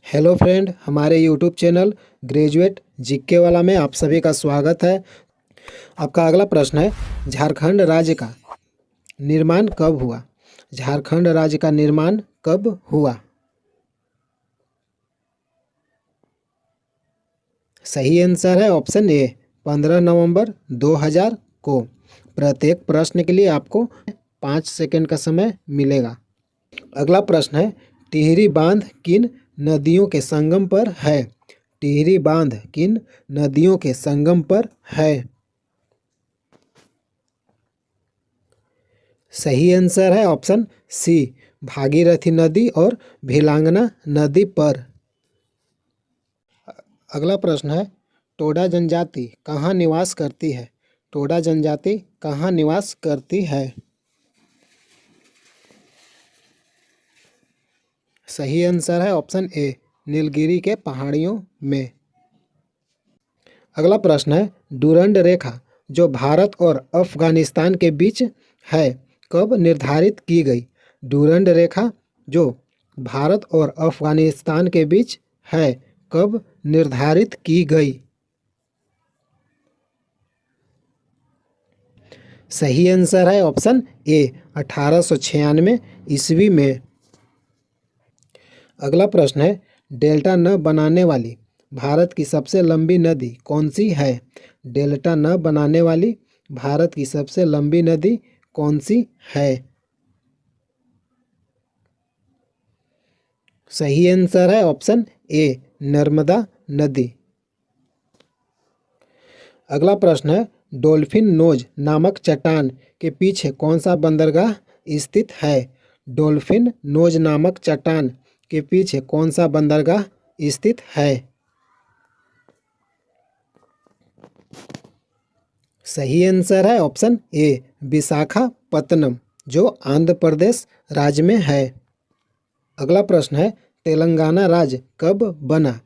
Hello friend, हमारे YouTube channel graduate GK वाला में आप सभी का स्वागत है। आपका अगला प्रश्न है, झारखंड राज्य का निर्माण कब हुआ? झारखंड राज्य का निर्माण कब हुआ? सही आंसर है ऑप्शन ए, 15 नवंबर 2000 को। प्रत्येक प्रश्न के लिए आपको 5 सेकंड का समय मिलेगा। अगला प्रश्न है, टिहरी बांध किन नदियों के संगम पर है? टिहरी बांध किन नदियों के संगम पर है? सही आंसर है ऑप्शन सी, भागीरथी नदी और भिलांगना नदी पर। अगला प्रश्न है, टोडा जनजाति कहाँ निवास करती है? टोडा जनजाति कहाँ निवास करती है? सही आंसर है ऑप्शन ए, नीलगिरी के पहाड़ियों में। अगला प्रश्न है, डूरंड रेखा जो भारत और अफगानिस्तान के बीच है कब निर्धारित की गई? डूरंड रेखा जो भारत और अफगानिस्तान के बीच है कब निर्धारित की गई? सही आंसर है ऑप्शन ए, 1896 ईस्वी में। अगला प्रश्न है, डेल्टा न बनाने वाली भारत की सबसे लंबी नदी कौन सी है? डेल्टा न बनाने वाली भारत की सबसे लंबी नदी कौन सी है? सही आंसर है ऑप्शन ए, नर्मदा नदी। अगला प्रश्न है, डॉल्फिन नोज नामक चट्टान के पीछे कौन सा बंदरगाह स्थित है? डॉल्फिन नोज नामक चट्टान के पीछे कौन सा बंदरगाह स्थित है? सही आंसर है ऑप्शन ए, विशाखापत्तनम जो आंध्र प्रदेश राज्य में है। अगला प्रश्न है, तेलंगाना राज्य कब बना?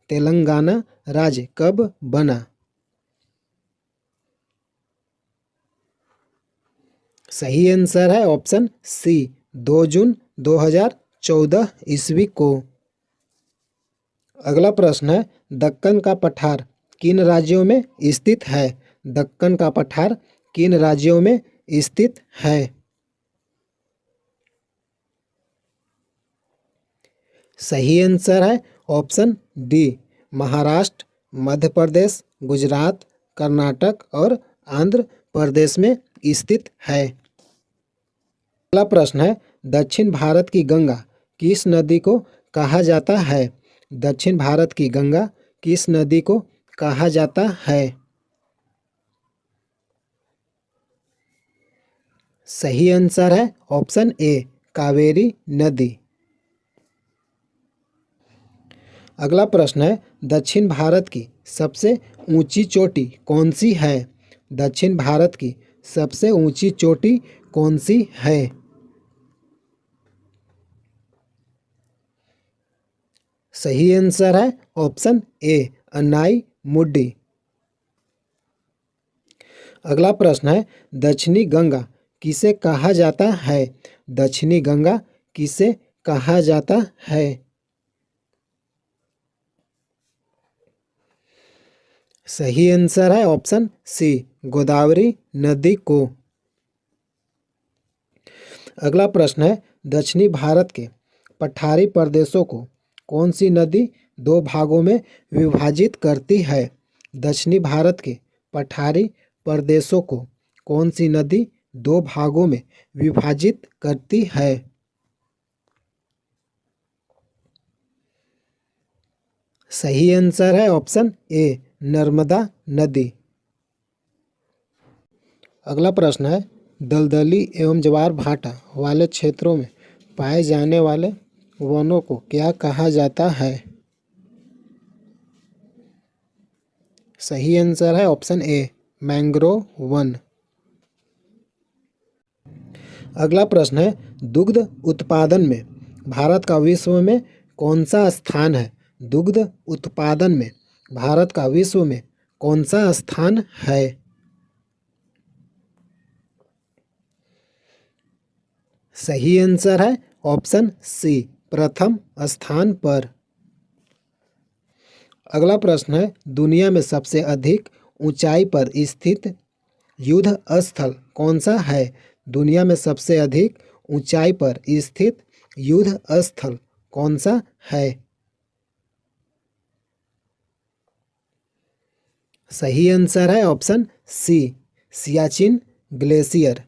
तेलंगाना राज्य कब बना? सही आंसर है ऑप्शन सी, 2 जून 2014 ईस्वी को। अगला प्रश्न है, दक्कन का पठार किन राज्यों में स्थित है? दक्कन का पठार किन राज्यों में स्थित है? सही आंसर है ऑप्शन डी, महाराष्ट्र, मध्य प्रदेश, गुजरात, कर्नाटक और आंध्र प्रदेश में स्थित है। अगला प्रश्न है, दक्षिण भारत की गंगा किस नदी को कहा जाता है? दक्षिण भारत की गंगा किस नदी को कहा जाता है? सही आंसर है ऑप्शन ए, कावेरी नदी। अगला प्रश्न है, दक्षिण भारत की सबसे ऊंची चोटी कौन सी है? दक्षिण भारत की सबसे ऊंची चोटी कौन सी है? सही आंसर है ऑप्शन ए, अन्नाई मुड्डी। अगला प्रश्न है, दक्षिणी गंगा किसे कहा जाता है? दक्षिणी गंगा किसे कहा जाता है? सही आंसर है ऑप्शन सी, गोदावरी नदी को। अगला प्रश्न है, दक्षिणी भारत के पठारी प्रदेशों को कौन सी नदी दो भागों में विभाजित करती है? दक्षिणी भारत के पठारी प्रदेशों को कौन सी नदी दो भागों में विभाजित करती है? सही आंसर है ऑप्शन ए, नर्मदा नदी। अगला प्रश्न है, दलदली एवं ज्वार भाटा वाले क्षेत्रों में पाए जाने वाले वनों को क्या कहा जाता है? सही आंसर है ऑप्शन ए, मैंग्रोव वन। अगला प्रश्न है, दुग्ध उत्पादन में भारत का विश्व में कौन सा स्थान है? दुग्ध उत्पादन में भारत का विश्व में कौन सा स्थान है? सही आंसर है ऑप्शन सी, प्रथम स्थान पर। अगला प्रश्न है, दुनिया में सबसे अधिक ऊंचाई पर स्थित युद्ध स्थल कौन सा है? दुनिया में सबसे अधिक ऊंचाई पर स्थित युद्ध स्थल कौन सा है? सही आंसर है ऑप्शन सी, सियाचिन ग्लेशियर।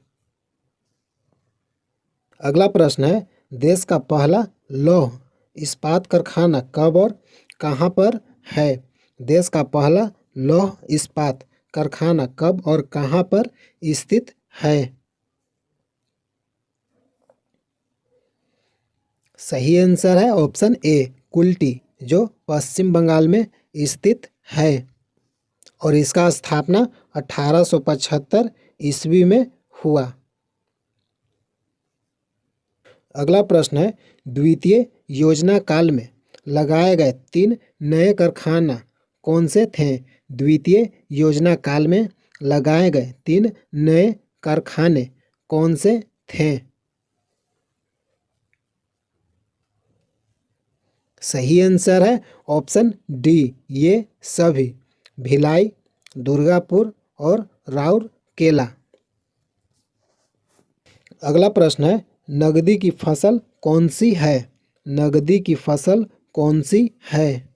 अगला प्रश्न है, देश का पहला लौह इस्पात कारखाना कब और कहाँ पर है? देश का पहला लौह इस्पात कारखाना कब और कहाँ पर स्थित है? सही आंसर है ऑप्शन ए, कुल्टी, जो पश्चिम बंगाल में स्थित है और इसका स्थापना 1875 ईस्वी में हुआ। अगला प्रश्न है, द्वितीय योजना काल में लगाए गए 3 नए कारखाना कौन से थे? द्वितीय योजना काल में लगाए गए 3 नए कारखाने कौन से थे? सही आंसर है ऑप्शन डी, ये सभी भिलाई, दुर्गापुर और राउरकेला। अगला प्रश्न है, नकदी की फसल कौन सी है? नकदी की फसल कौन सी है?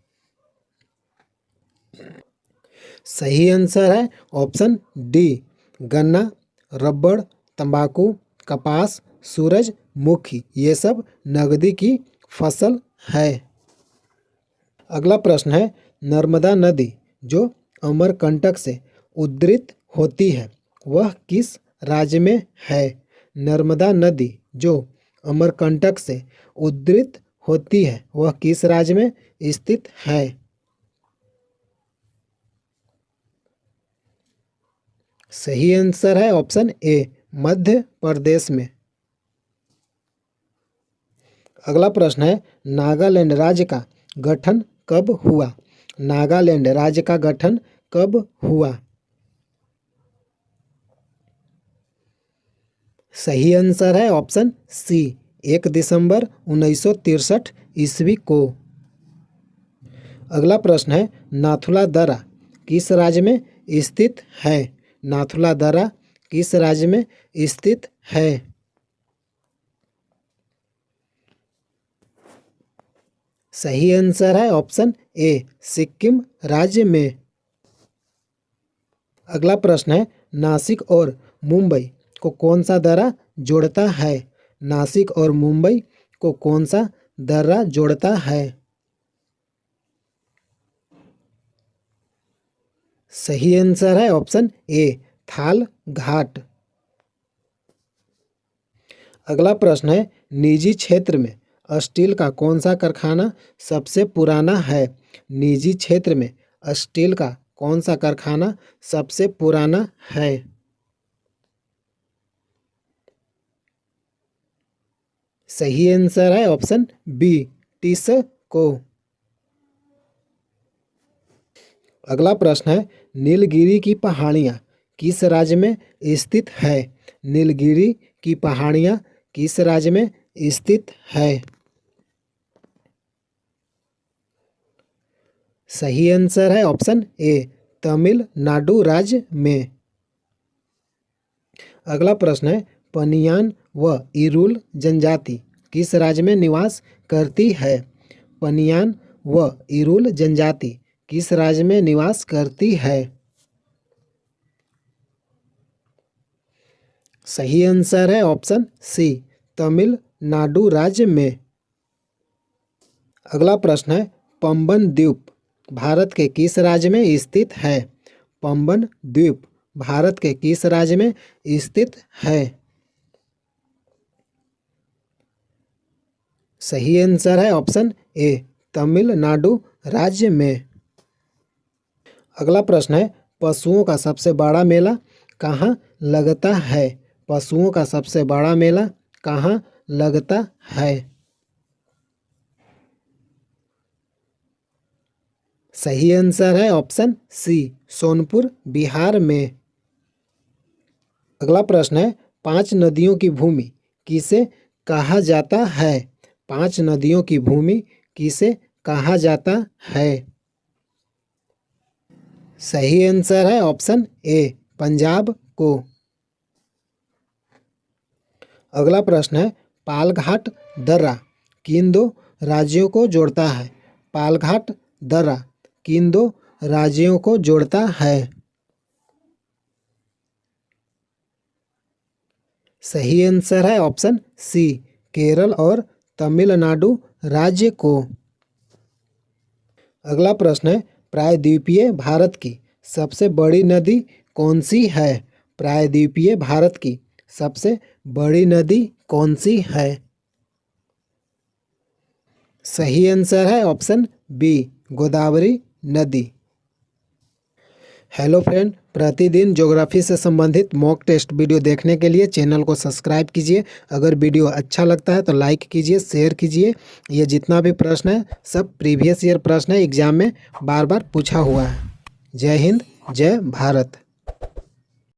सही आंसर है ऑप्शन डी, गन्ना, रबड़, तंबाकू, कपास, सूरजमुखी, ये सब नकदी की फसल है। अगला प्रश्न है, नर्मदा नदी जो अमरकंटक से उद्धृत होती है वह किस राज्य में है? नर्मदा नदी जो अमरकंटक से उद्धृत होती है वह किस राज्य में स्थित है? सही आंसर है ऑप्शन ए, मध्य प्रदेश में। अगला प्रश्न है, नागालैंड राज्य का गठन कब हुआ? नागालैंड राज्य का गठन कब हुआ? सही आंसर है ऑप्शन सी, 1 दिसंबर 1963 ईस्वी को। अगला प्रश्न है, नाथुला दर्रा किस राज्य में स्थित है? नाथुला दर्रा किस राज्य में स्थित है? सही आंसर है ऑप्शन ए, सिक्किम राज्य में। अगला प्रश्न है, नासिक और मुंबई को कौन सा दर्रा जोड़ता है? नासिक और मुंबई को कौन सा दर्रा जोड़ता है? सही आंसर है ऑप्शन ए, थाल घाट। अगला प्रश्न है, निजी क्षेत्र में स्टील का कौन सा कारखाना सबसे पुराना है? निजी क्षेत्र में स्टील का कौन सा कारखाना सबसे पुराना है? सही आंसर है ऑप्शन बी, टिस्को। अगला प्रश्न है, नीलगिरी की पहाड़ियाँ किस राज्य में स्थित है? नीलगिरी की पहाड़ियाँ किस राज्य में स्थित है? सही आंसर है ऑप्शन ए, तमिलनाडु राज्य में। अगला प्रश्न है, पनियान व इरुल जनजाति किस राज्य में निवास करती है? पनियान व इरुल जनजाति किस राज्य में निवास करती है? सही आंसर है ऑप्शन सी, तमिलनाडु राज्य में। अगला प्रश्न है, पंबन द्वीप भारत के किस राज्य में स्थित है? पंबन द्वीप भारत के किस राज्य में स्थित है? सही आंसर है ऑप्शन ए, तमिलनाडु राज्य में। अगला प्रश्न है, पशुओं का सबसे बड़ा मेला कहाँ लगता है? पशुओं का सबसे बड़ा मेला कहाँ लगता है? सही आंसर है ऑप्शन सी, सोनपुर बिहार में। अगला प्रश्न है, 5 नदियों की भूमि किसे कहा जाता है? 5 नदियों की भूमि किसे कहा जाता है? सही आंसर है ऑप्शन ए पंजाब को। अगला प्रश्न है पालघाट दर्रा किन दो राज्यों को जोड़ता है? पालघाट दर्रा किन दो राज्यों को जोड़ता है? सही आंसर है ऑप्शन सी केरल और तमिलनाडु राज्य को। अगला प्रश्न है प्रायद्वीपीय भारत की सबसे बड़ी नदी कौन सी है? प्रायद्वीपीय भारत की सबसे बड़ी नदी कौन सी है? सही आंसर है ऑप्शन बी गोदावरी नदी। हेलो फ्रेंड, प्रतिदिन ज्योग्राफी से संबंधित मॉक टेस्ट वीडियो देखने के लिए चैनल को सब्सक्राइब कीजिए। अगर वीडियो अच्छा लगता है तो लाइक कीजिए, शेयर कीजिए। ये जितना भी प्रश्न है सब प्रीवियस ईयर प्रश्न है, एग्जाम में बार बार पूछा हुआ है। जय हिंद, जय भारत।